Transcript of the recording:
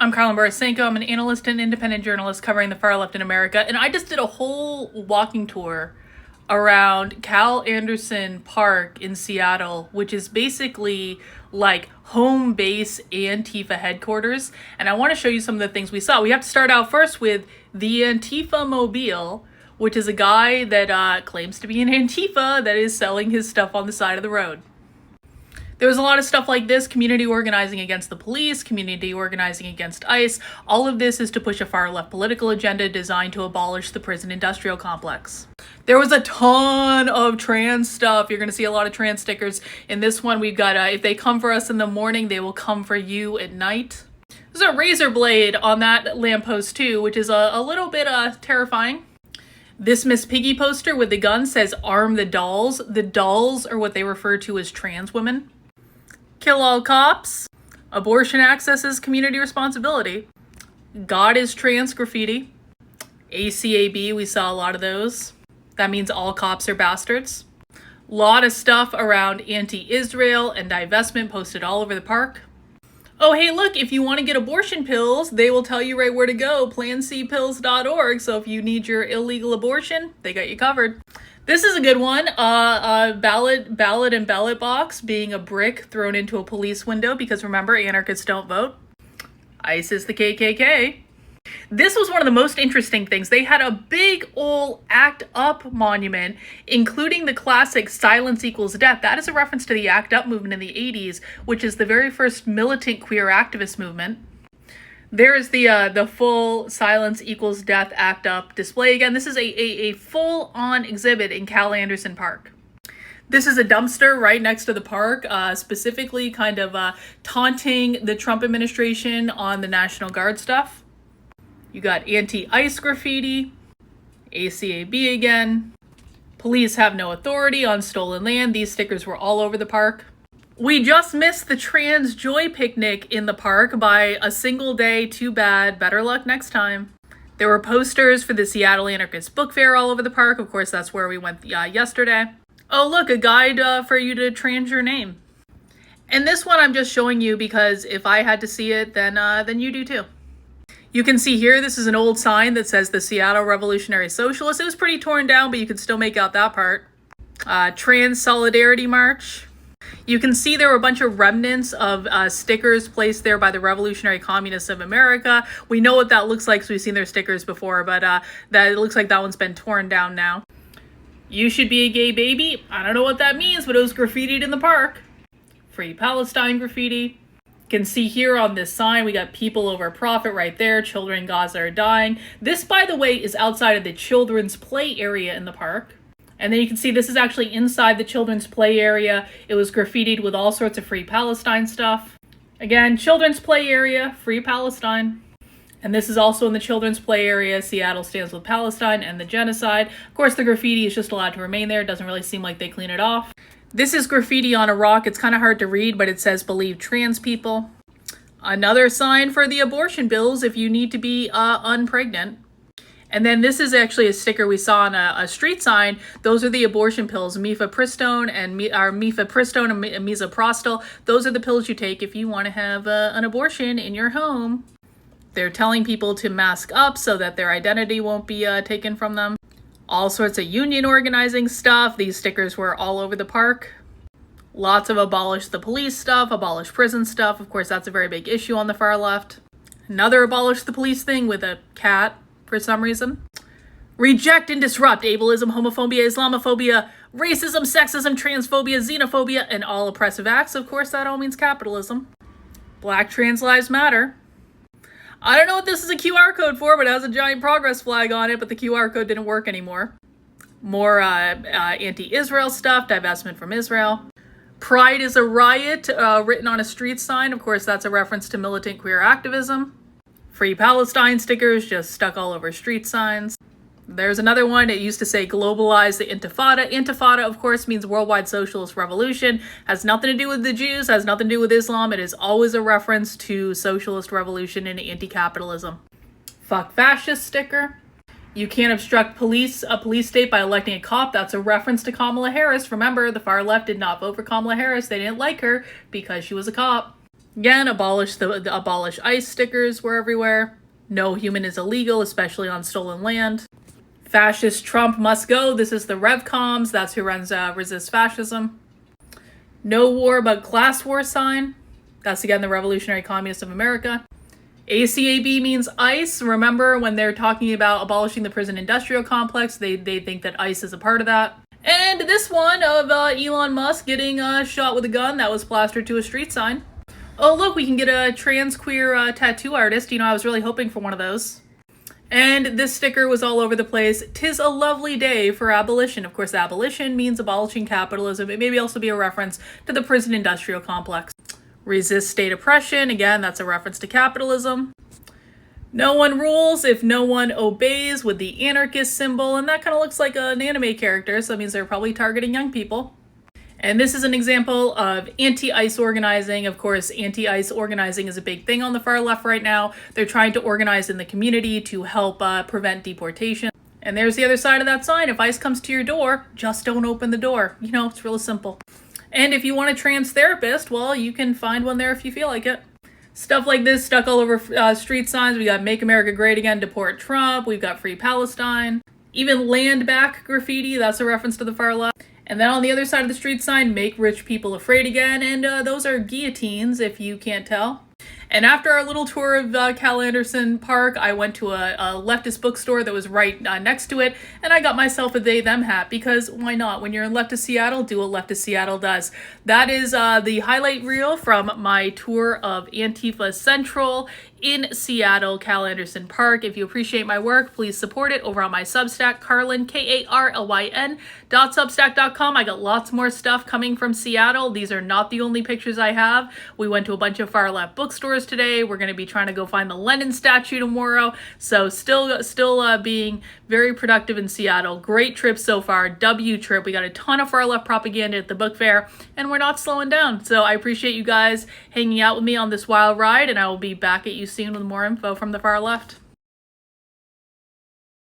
I'm Carlin Borisenko. I'm an analyst and independent journalist covering the far left in America, and I just did a whole walking tour around Cal Anderson Park in Seattle, which is basically like home base Antifa headquarters, and I want to show you some of the things we saw. We have to start out first with the Antifa Mobile, which is a guy that claims to be an Antifa that is selling his stuff on the side of the road. There was a lot of stuff like this: community organizing against the police, community organizing against ICE. All of this is to push a far-left political agenda designed to abolish the prison industrial complex. There was a ton of trans stuff. You're going to see a lot of trans stickers. In this one, we've got, if they come for us in the morning, they will come for you at night. There's a razor blade on that lamppost too, which is a little bit terrifying. This Miss Piggy poster with the gun says, "Arm the dolls." The dolls are what they refer to as trans women. Kill all cops. Abortion access is community responsibility. God is trans graffiti. ACAB, we saw a lot of those. That means all cops are bastards. Lot of stuff around anti-Israel and divestment posted all over the park. Oh, hey, look, if you want to get abortion pills, they will tell you right where to go, plancpills.org. So if you need your illegal abortion, they got you covered. This is a good one. Ballot and ballot box being a brick thrown into a police window because remember, anarchists don't vote. ICE is the KKK. This was one of the most interesting things. They had a big old ACT UP monument, including the classic "Silence Equals Death." That is a reference to the ACT UP movement in the 80s, which is the very first militant queer activist movement. There is the full "Silence Equals Death" ACT UP display. Again, this is a full-on exhibit in Cal Anderson Park. This is a dumpster right next to the park, specifically kind of taunting the Trump administration on the National Guard stuff. You got anti-ICE graffiti, ACAB again. Police have no authority on stolen land. These stickers were all over the park. We just missed the trans joy picnic in the park by a single day. Too bad. Better luck next time. There were posters for the Seattle Anarchist Book Fair all over the park. Of course, that's where we went yesterday. Oh, look, a guide for you to trans your name. And this one I'm just showing you because if I had to see it, then you do too. You can see here, this is an old sign that says the Seattle Revolutionary Socialists. It was pretty torn down, but you can still make out that part. Trans Solidarity March. You can see there were a bunch of remnants of stickers placed there by the Revolutionary Communists of America. We know what that looks like because we've seen their stickers before, but it looks like that one's been torn down now. You should be a gay baby. I don't know what that means, but it was graffitied in the park. Free Palestine graffiti. You can see here on this sign, we got people over profit right there. Children in Gaza are dying. This, by the way, is outside of the children's play area in the park. And then you can see this is actually inside the children's play area. It was graffitied with all sorts of Free Palestine stuff. Again, children's play area, Free Palestine. And this is also in the children's play area. Seattle stands with Palestine and the genocide. Of course, the graffiti is just allowed to remain there. It doesn't really seem like they clean it off. This is graffiti on a rock. It's kind of hard to read, but it says "Believe trans people." Another sign for the abortion bills if you need to be unpregnant. And then this is actually a sticker we saw on a street sign. Those are the abortion pills, mifepristone and misoprostol. Those are the pills you take if you want to have an abortion in your home. They're telling people to mask up so that their identity won't be taken from them. All sorts of union organizing stuff. These stickers were all over the park. Lots of abolish the police stuff, abolish prison stuff. Of course, that's a very big issue on the far left. Another abolish the police thing with a cat for some reason. Reject and disrupt ableism, homophobia, Islamophobia, racism, sexism, transphobia, xenophobia, and all oppressive acts. Of course, that all means capitalism. Black trans lives matter. I don't know what this is a QR code for, but it has a giant progress flag on it, but the QR code didn't work anymore. More anti-Israel stuff, divestment from Israel. Pride is a riot, written on a street sign. Of course, that's a reference to militant queer activism. Free Palestine stickers just stuck all over street signs. There's another one. It used to say globalize the Intifada. Intifada, of course, means worldwide socialist revolution. Has nothing to do with the Jews, has nothing to do with Islam. It is always a reference to socialist revolution and anti-capitalism. Fuck fascist sticker. You can't obstruct a police state by electing a cop. That's a reference to Kamala Harris. Remember, the far left did not vote for Kamala Harris. They didn't like her because she was a cop. Again, abolish ICE stickers were everywhere. No human is illegal, especially on stolen land. Fascist Trump must go. This is the RevComs. That's who runs Resist Fascism. No war but class war sign. That's again the Revolutionary Communists of America. ACAB means ICE. Remember when they're talking about abolishing the prison industrial complex, they think that ICE is a part of that. And this one of Elon Musk getting shot with a gun that was plastered to a street sign. Oh look, we can get a trans queer tattoo artist. You know, I was really hoping for one of those. And this sticker was all over the place. "'Tis a lovely day for abolition." Of course, abolition means abolishing capitalism. It may also be a reference to the prison industrial complex. Resist state oppression. Again, that's a reference to capitalism. No one rules if no one obeys, with the anarchist symbol. And that kind of looks like an anime character, so that means they're probably targeting young people. And this is an example of anti-ICE organizing. Of course, anti-ICE organizing is a big thing on the far left right now. They're trying to organize in the community to help prevent deportation. And there's the other side of that sign. If ICE comes to your door, just don't open the door. You know, it's really simple. And if you want a trans therapist, well, you can find one there if you feel like it. Stuff like this stuck all over street signs. We got "Make America Great Again, Deport Trump." We've got "Free Palestine." Even "Land Back" graffiti, that's a reference to the far left. And then on the other side of the street sign, "Make Rich People Afraid Again." And those are guillotines, if you can't tell. And after our little tour of Cal Anderson Park, I went to a leftist bookstore that was right next to it, and I got myself a They Them hat, because why not? When you're in leftist Seattle, do what leftist Seattle does. That is the highlight reel from my tour of Antifa Central in Seattle, Cal Anderson Park. If you appreciate my work, please support it over on my Substack, Carlyn, KARLYN.substack.com. I got lots more stuff coming from Seattle. These are not the only pictures I have. We went to a bunch of far left bookstores today. We're going to be trying to go find the Lenin statue tomorrow. So still being very productive in Seattle. Great trip so far. W trip. We got a ton of far left propaganda at the book fair, and we're not slowing down. So I appreciate you guys hanging out with me on this wild ride, and I will be back at you soon with more info from the far left.